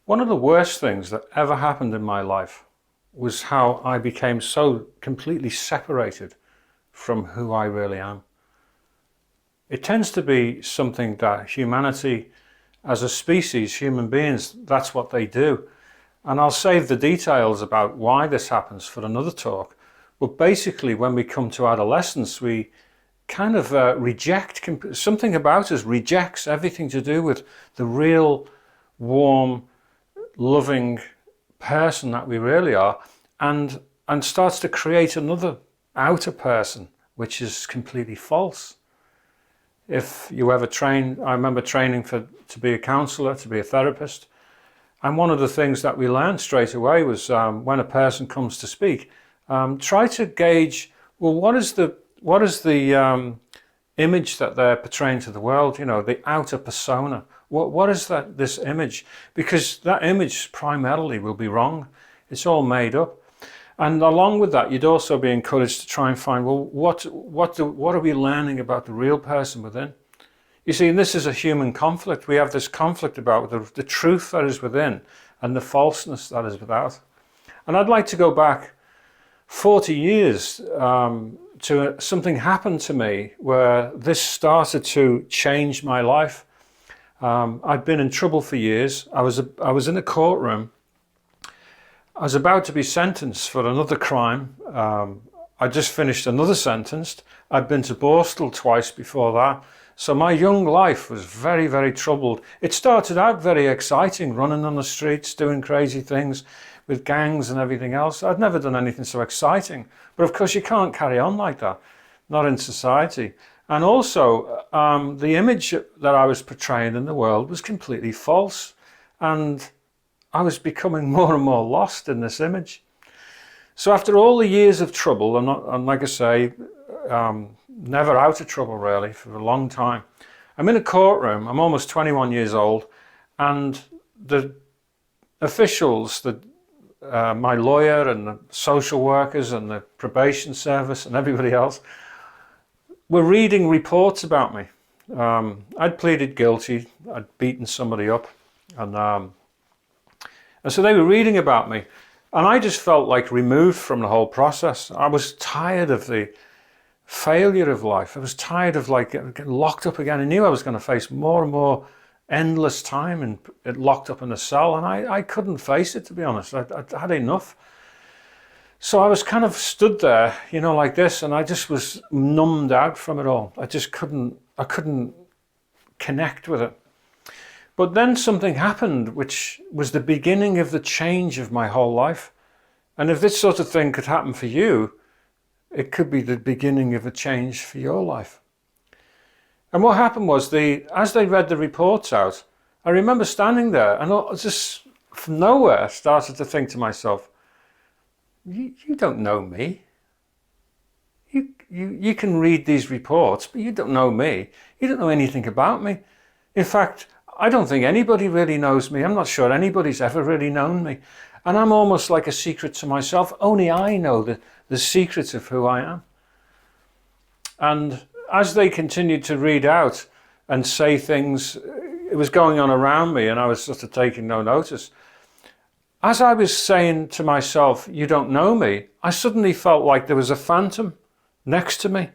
One of the worst things that ever happened in my life was how I became so completely separated from who I really am. It tends to be something that humanity, as a species, human beings, that's what they do. And I'll save the details about why this happens for another talk. But basically, when we come to adolescence, we kind of reject, something about us rejects everything to do with the real, warm, loving person that we really are, and starts to create another outer person, which is completely false. If you ever train, I remember training to be a counsellor, to be a therapist, and one of the things that we learned straight away was when a person comes to speak, try to gauge, well, what is the image that they're portraying to the world, the outer persona. What is this image? Because that image primarily will be wrong. It's all made up. And along with that, you'd also be encouraged to try and find, well, what are we learning about the real person within? You see, this is a human conflict. We have this conflict about the truth that is within and the falseness that is without. And I'd like to go back 40 years to something happened to me where this started to change my life. I'd been in trouble for years. I was in a courtroom. I was about to be sentenced for another crime. I just finished another sentence. I'd been to Borstal twice before that. So my young life was very, very troubled. It started out very exciting, running on the streets, doing crazy things with gangs and everything else. I'd never done anything so exciting. But of course you can't carry on like that, not in society. And also, the image that I was portraying in the world was completely false. And I was becoming more and more lost in this image. So after all the years of trouble, and like I say, never out of trouble really for a long time, I'm in a courtroom, I'm almost 21 years old, and the officials, my lawyer and the social workers and the probation service and everybody else, were reading reports about me. I'd pleaded guilty, I'd beaten somebody up, and so they were reading about me, and I just felt like removed from the whole process. I was tired of the failure of life. I was tired of getting locked up again. I knew I was going to face more and more endless time and locked up in a cell, and I couldn't face it, to be honest. I had enough. So I was kind of stood there, like this, and I just was numbed out from it all. I couldn't connect with it. But then something happened, which was the beginning of the change of my whole life. And if this sort of thing could happen for you, it could be the beginning of a change for your life. And what happened was, as they read the reports out, I remember standing there and I just from nowhere started to think to myself, you don't know me. You can read these reports, but you don't know me. You don't know anything about me. In fact, I don't think anybody really knows me. I'm not sure anybody's ever really known me. And I'm almost like a secret to myself. Only I know the secrets of who I am. And as they continued to read out and say things, it was going on around me and I was sort of taking no notice. As I was saying to myself, you don't know me, I suddenly felt like there was a phantom next to me.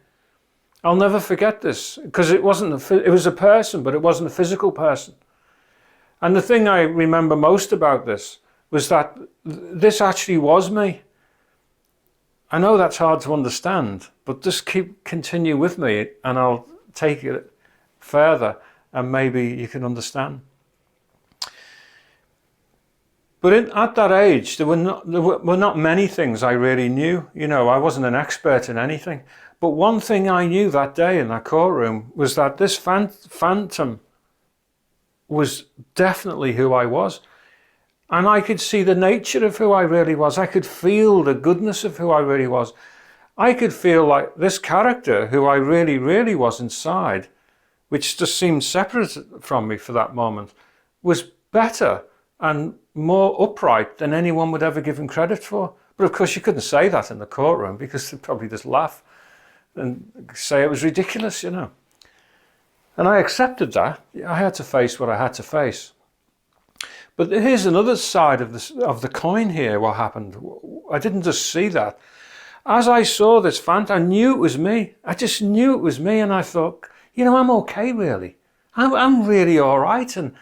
I'll never forget this, because it was a person, but it wasn't a physical person. And the thing I remember most about this was that this actually was me. I know that's hard to understand, but just continue with me and I'll take it further and maybe you can understand. But at that age, there were not many things I really knew. I wasn't an expert in anything. But one thing I knew that day in that courtroom was that this phantom was definitely who I was. And I could see the nature of who I really was. I could feel the goodness of who I really was. I could feel like this character, who I really, really was inside, which just seemed separate from me for that moment, was better and more upright than anyone would ever give him credit for. But of course you couldn't say that in the courtroom because they'd probably just laugh and say it was ridiculous, And I accepted that. I had to face what I had to face. But here's another side of the coin here, what happened. I didn't just see that. As I saw this phantom, I knew it was me. I just knew it was me, and I thought, you know, I'm okay, really. I'm really all right, and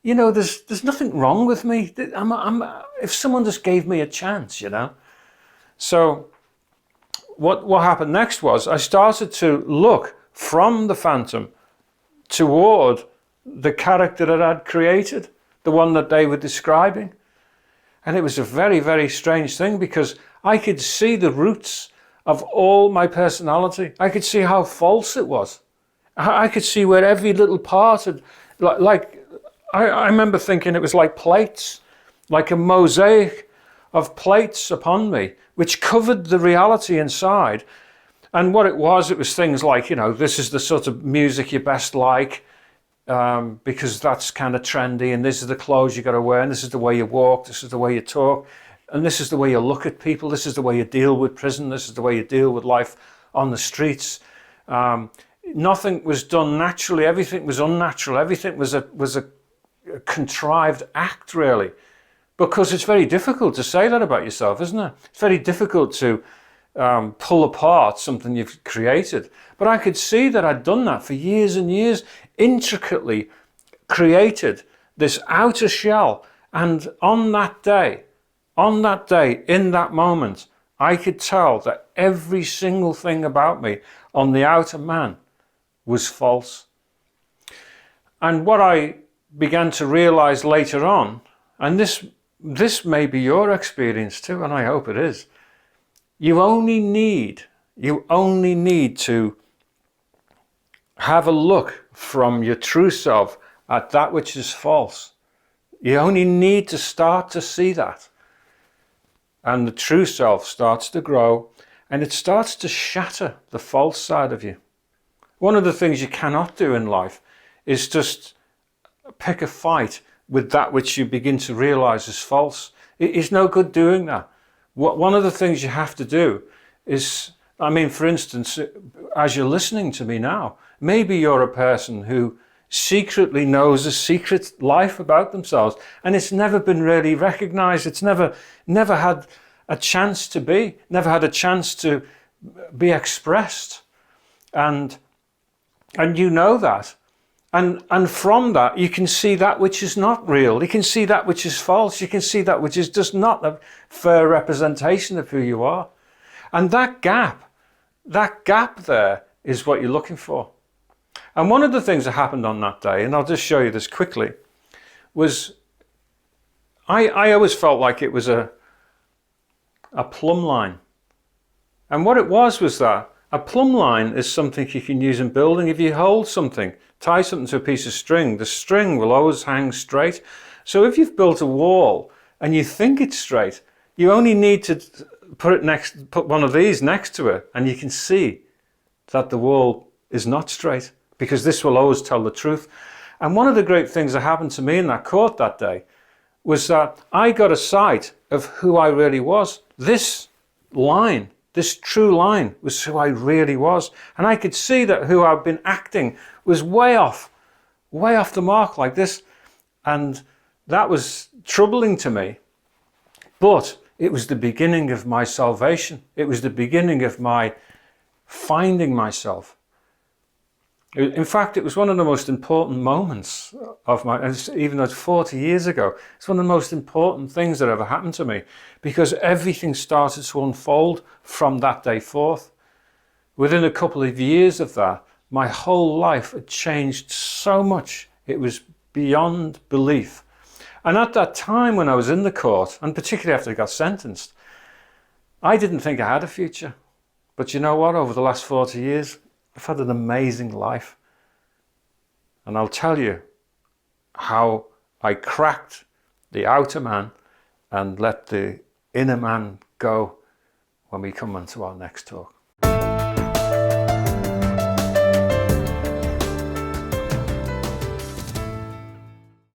you know, there's nothing wrong with me. If someone just gave me a chance, you know. So what happened next was I started to look from the phantom toward the character that I'd created, the one that they were describing. And it was a very, very strange thing, because I could see the roots of all my personality. I could see how false it was. I could see where every little part had, I remember thinking it was like plates, like a mosaic of plates upon me, which covered the reality inside. And what it was things like, you know, this is the sort of music you best like, because that's kind of trendy, and this is the clothes you got to wear, and this is the way you walk, this is the way you talk, and this is the way you look at people, this is the way you deal with prison, this is the way you deal with life on the streets. Nothing was done naturally, everything was unnatural, everything was a contrived act, really, because it's very difficult to say that about yourself, isn't it? It's very difficult to pull apart something you've created. But I could see that I'd done that for years and years, intricately created this outer shell. And on that day, in that moment, I could tell that every single thing about me on the outer man was false. And what I began to realize later on, and this may be your experience too, and I hope it is, you only need to have a look from your true self at that which is false. You only need to start to see that. And the true self starts to grow, and it starts to shatter the false side of you. One of the things you cannot do in life is just pick a fight with that which you begin to realize is false. It's no good doing that. One of the things you have to do is, I mean, for instance, as you're listening to me now, maybe you're a person who secretly knows a secret life about themselves, and it's never been really recognized. It's never had a chance to be, never had a chance to be expressed. And you know that. And from that, you can see that which is not real. You can see that which is false. You can see that which is just not a fair representation of who you are. And that gap there is what you're looking for. And one of the things that happened on that day, and I'll just show you this quickly, was I always felt like it was a plumb line. And what it was that a plumb line is something you can use in building. If you hold something, tie something to a piece of string, the string will always hang straight. So if you've built a wall and you think it's straight, you only need to put one of these next to it, and you can see that the wall is not straight, because this will always tell the truth. And one of the great things that happened to me in that court that day was that I got a sight of who I really was. This line, this true line, was who I really was. And I could see that who I've been acting was way off the mark like this. And that was troubling to me. But it was the beginning of my salvation. It was the beginning of my finding myself. In fact, it was one of the most important moments of my, even though it's 40 years ago, it's one of the most important things that ever happened to me, because everything started to unfold from that day forth. Within a couple of years of that, my whole life had changed so much. It was beyond belief. And at that time when I was in the court, and particularly after I got sentenced, I didn't think I had a future. But you know what? Over the last 40 years, I've had an amazing life. And I'll tell you how I cracked the outer man and let the inner man go when we come on to our next talk.